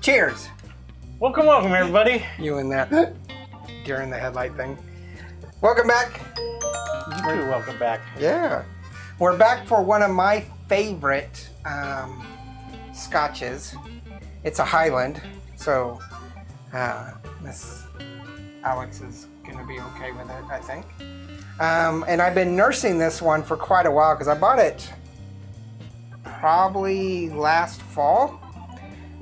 Cheers. Welcome, everybody. You and that during the headlight thing. Welcome back. You too, welcome back. Yeah. We're back for one of my favorite scotches. It's a Highland, so Miss Alex is going to be okay with it, I think. And I've been nursing this one for quite a while because I bought it probably last fall.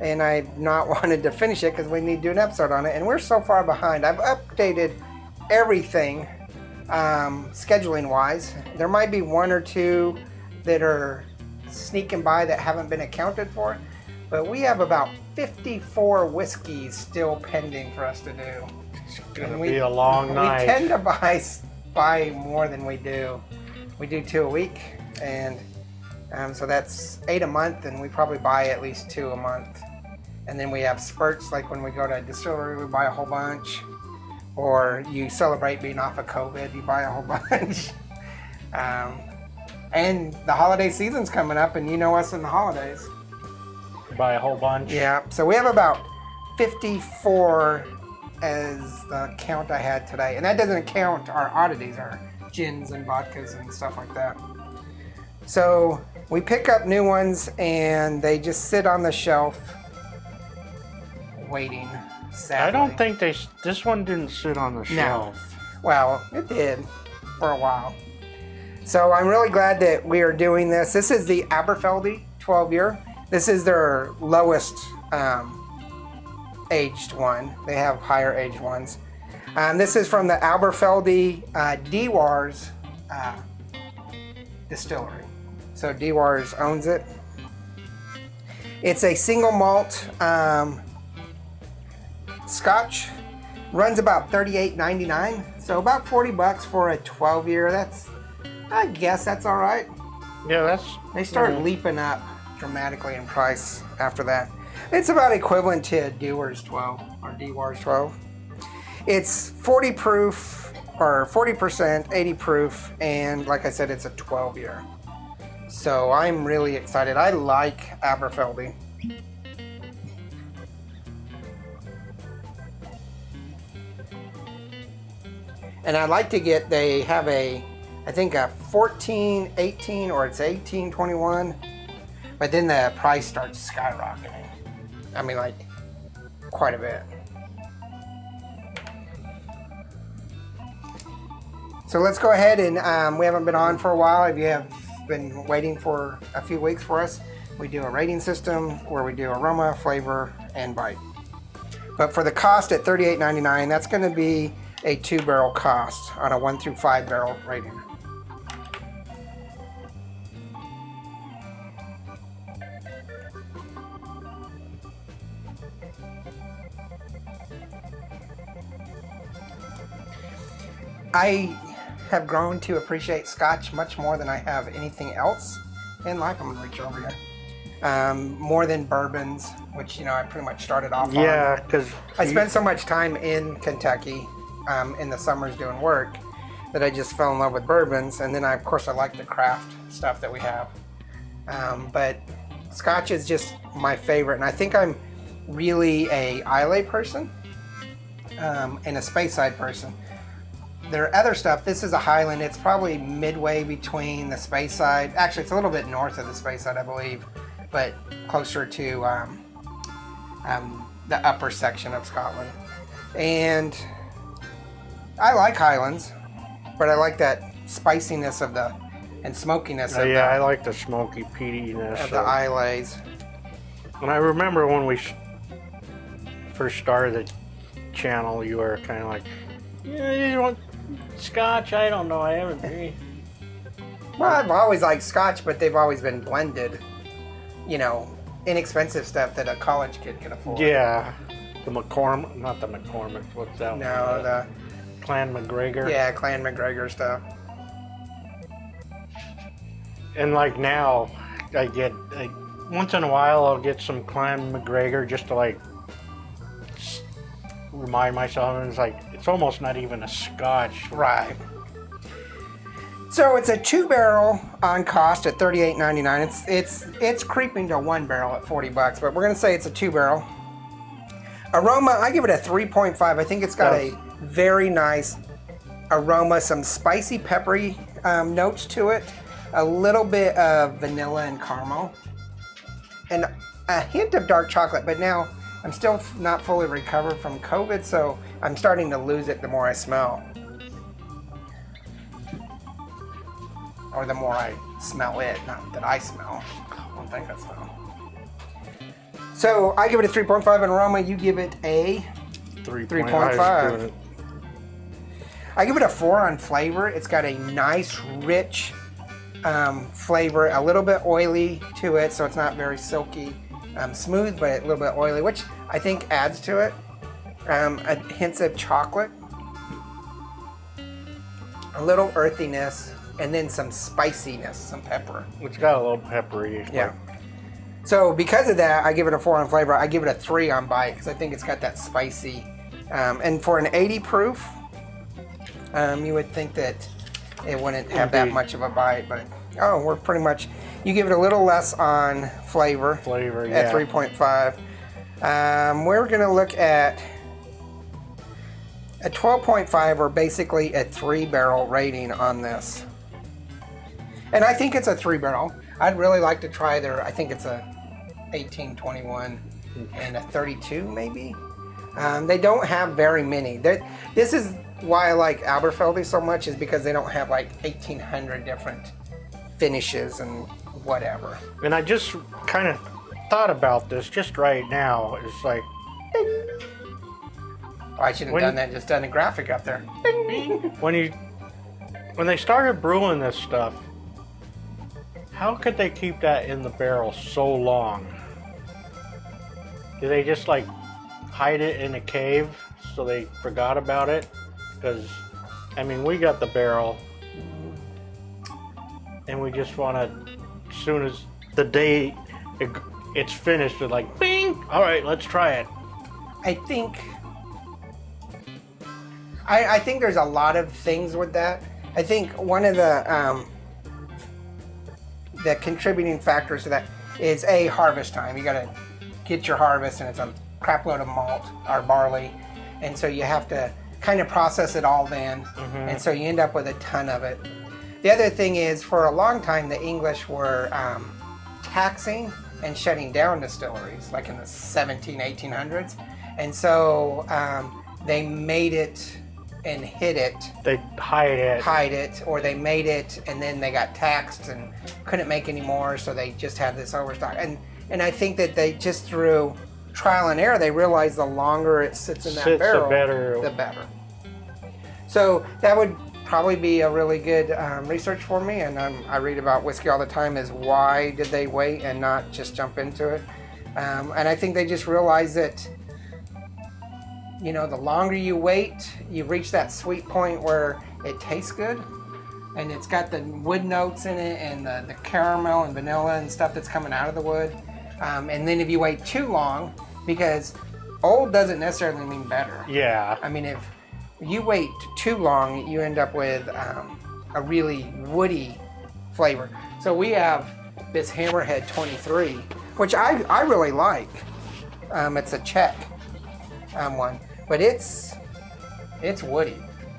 And I've not wanted to finish it because we need to do an episode on it. And we're so far behind. I've updated everything scheduling wise. There might be one or two that are sneaking by that haven't been accounted for. But we have about 54 whiskeys still pending for us to do. It's going to be a long night. We tend to buy more than we do. We do 2 a week. And so that's 8 a month. And we probably buy at least 2 a month. And then we have spurts, like when we go to a distillery, we buy a whole bunch. Or you celebrate being off of COVID, you buy a whole bunch. And the holiday season's coming up, and you know us in the holidays. Buy a whole bunch. Yeah, so we have about 54 as the count I had today. And that doesn't count our oddities, our gins and vodkas and stuff like that. So we pick up new ones, and they just sit on the shelf waiting, sadly. I don't think this one didn't sit on the shelf. No. Well, it did for a while. So I'm really glad that we are doing this. This is the Aberfeldy 12-year. This is their lowest aged one. They have higher aged ones. This is from the Aberfeldy Dewars distillery. So Dewars owns it. It's a single malt Scotch. Runs about $38.99, so about $40 for a 12-year. I guess that's all right. Yeah, They start leaping up dramatically in price after that. It's about equivalent to Dewars 12 or Dewars 12. It's 40 proof or 40%, 80 proof, and like I said, it's a 12-year. So I'm really excited. I like Aberfeldy. And I'd like to they have I think a 14, 18, or it's 18, 21. But then the price starts skyrocketing. I mean, like, quite a bit. So let's go ahead and, we haven't been on for a while. If you have been waiting for a few weeks for us, we do a rating system where we do aroma, flavor, and bite. But for the cost at $38.99, that's going to be a 2-barrel cost on a 1 through 5 barrel rating. I have grown to appreciate Scotch much more than I have anything else in life. I'm gonna reach over here. More than bourbons, which I pretty much started off on. Yeah, because I spent so much time in Kentucky in the summers doing work that I just fell in love with bourbons, and then of course I like the craft stuff that we have. But Scotch is just my favorite, and I think I'm really a Islay person and a Speyside person. There are other stuff. This is a Highland. It's probably midway between the Speyside. Actually, it's a little bit north of the Speyside, I believe, but closer to the upper section of Scotland. And I like Highlands, but I like that spiciness and smokiness of I like the smoky peatiness of the Isleys. And I remember when we first started the channel, you were kind of like, you want Scotch? I don't know. I haven't really. Well, I've always liked Scotch, but they've always been blended. Inexpensive stuff that a college kid can afford. Yeah. The McCormick, not the McCormick, what's that one? No, the Clan McGregor. Yeah, Clan McGregor stuff. And like now, I get, once in a while, I'll get some Clan McGregor just to remind myself, and it's almost not even a Scotch. Right. So it's a 2-barrel on cost at $38.99. It's creeping to 1 barrel at $40, but we're gonna say it's a 2-barrel. Aroma, I give it a 3.5. I think it's got a very nice aroma, some spicy, peppery notes to it, a little bit of vanilla and caramel, and a hint of dark chocolate. But now I'm still not fully recovered from COVID, so I'm starting to lose it the more I smell. Or the more I smell it, not that I smell. I don't think I smell. So I give it a 3.5 in aroma. You give it a 3.5. I give it a 4 on flavor. It's got a nice, rich flavor, a little bit oily to it, so it's not very silky smooth, but a little bit oily, which I think adds to it. A hint of chocolate, a little earthiness, and then some spiciness, some pepper. It's got a little peppery. Yeah. So because of that, I give it a 4 on flavor. I give it a 3 on bite because I think it's got that spicy. And for an 80 proof, you would think that it wouldn't have that much of a bite, but we're pretty much. You give it a little less on flavor. Flavor, yeah. At 3.5. We're gonna look at a 12.5, or basically a 3-barrel rating on this. And I think it's a 3-barrel. I'd really like to try their, I think it's a 18, 21, and a 32 maybe. They don't have very many. This is why I like Aberfeldy so much, is because they don't have like 1,800 different finishes and whatever. And I just kind of thought about this just right now. It's like, I should have done that, just done a graphic up there. when they started brewing this stuff, how could they keep that in the barrel so long? Did they just like hide it in a cave so they forgot about it? Because, I mean, we got the barrel and we just want to, as soon as the day it's finished, it's like, bing! All right, let's try it. I think there's a lot of things with that. I think one of the contributing factors to that is harvest time. You got to get your harvest, and it's a crap load of malt or barley, and so you have to kind of process it all then, and so you end up with a ton of it. The other thing is, for a long time, the English were taxing and shutting down distilleries, like in the 1800s, and so they made it and hid it. They hide it, or they made it and then they got taxed and couldn't make any more, so they just had this overstock. And I think that they just, through trial and error, they realized the longer it sits in that barrel, the better. So that would probably be a really good research for me, and I read about whiskey all the time, is why did they wait and not just jump into it? And I think they just realized that, you know, the longer you wait, you reach that sweet point where it tastes good, and it's got the wood notes in it, and the caramel and vanilla and stuff that's coming out of the wood. And then if you wait too long, because old doesn't necessarily mean better. Yeah. I mean, if you wait too long, you end up with a really woody flavor. So we have this Hammerhead 23, which I really like. It's a Czech one. But it's woody.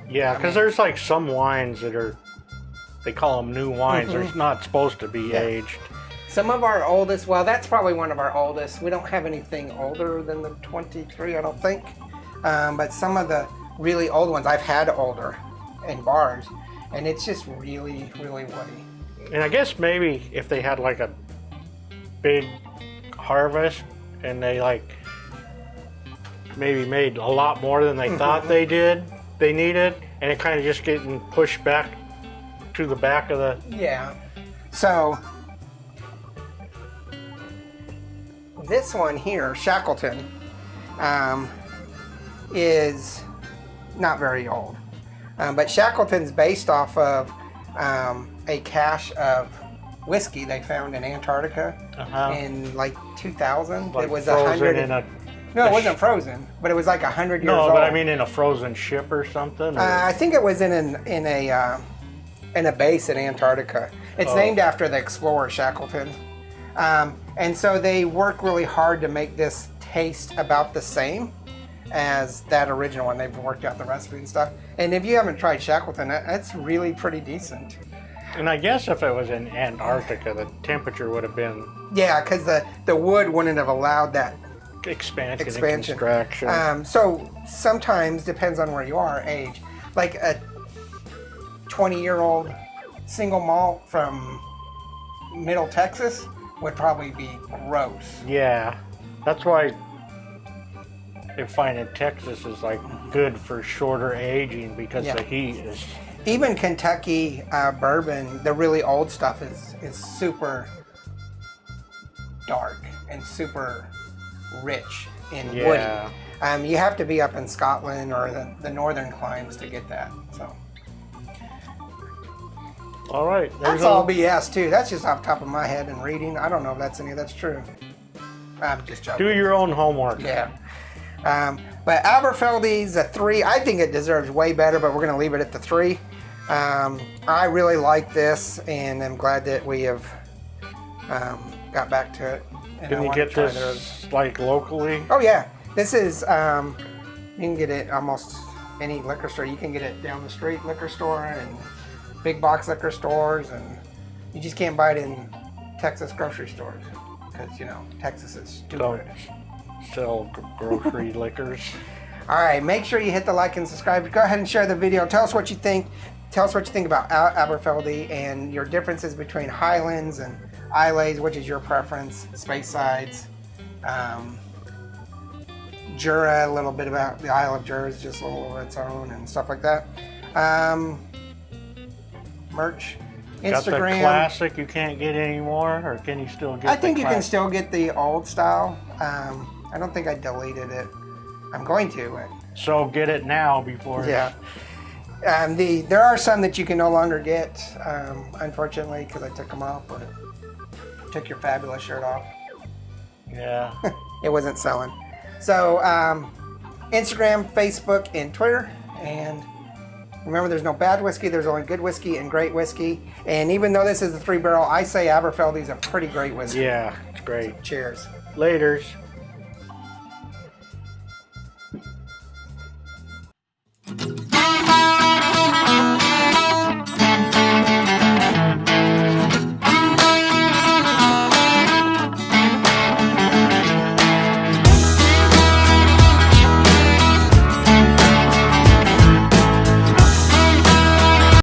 Yeah, because there's like some wines that are, they call them new wines. They're not supposed to be aged. Some of our oldest, well, that's probably one of our oldest. We don't have anything older than the 23, I don't think. But some of the really old ones, I've had older in bars, and it's just really, really woody. And I guess maybe if they had like a big harvest and they like maybe made a lot more than they thought they needed, and it kind of just getting pushed back to the back of the... Yeah. So this one here, Shackleton, is not very old. But Shackleton's based off of a cache of whiskey they found in Antarctica in like 2000. Like it was frozen 100. No, it wasn't frozen, but it was like 100 years old. No, but I mean in a frozen ship or something. Or? I think it was in a base in Antarctica. It's named after the explorer Shackleton, and so they work really hard to make this taste about the same as that original one. They've worked out the recipe and stuff. And if you haven't tried Shackleton, that's really pretty decent. And I guess if it was in Antarctica, the temperature would have been Yeah, because the wood wouldn't have allowed that expansion. expansion. And contraction. So sometimes, depends on where you are, age. Like a 20-year-old single malt from Middle Texas would probably be gross. Yeah, that's why they find in Texas is like good for shorter aging because Yeah. the heat is. Even Kentucky bourbon, the really old stuff is super dark and super rich in Yeah. woody. You have to be up in Scotland or the northern climes to get that. So All right, that's all BS too. That's just off the top of my head and reading. I don't know if that's true. I'm just joking. Do your own homework. Yeah. But Aberfeldy's a 3. I think it deserves way better, but we're going to leave it at the 3. I really like this, and I'm glad that we have got back to it. And Can I you wanna get try this those. like locally? Oh yeah, this is. You can get it almost any liquor store. You can get it down the street liquor store and big box liquor stores, and you just can't buy it in Texas grocery stores because Texas is stupid. Don't sell grocery liquors. All right, make sure you hit the like and subscribe. Go ahead and share the video. Tell us what you think. Tell us what you think about Aberfeldy and your differences between Highlands and Islays, which is your preference, Spacesides, Jura, a little bit about the Isle of Jura is just a little of its own and stuff like that. Merch, Got the Instagram. classic you can't get anymore, or can you still get? I think the you can classic? still get the old style. I don't think I deleted it. I'm going to. So get it now before. Yeah. There are some that you can no longer get, unfortunately, because I took them off. But took your fabulous shirt off. Yeah. It wasn't selling. So Instagram, Facebook, and Twitter. And remember, there's no bad whiskey. There's only good whiskey and great whiskey. And even though this is a 3-barrel, I say Aberfeldy's a pretty great whiskey. Yeah, it's great. Cheers. Laters.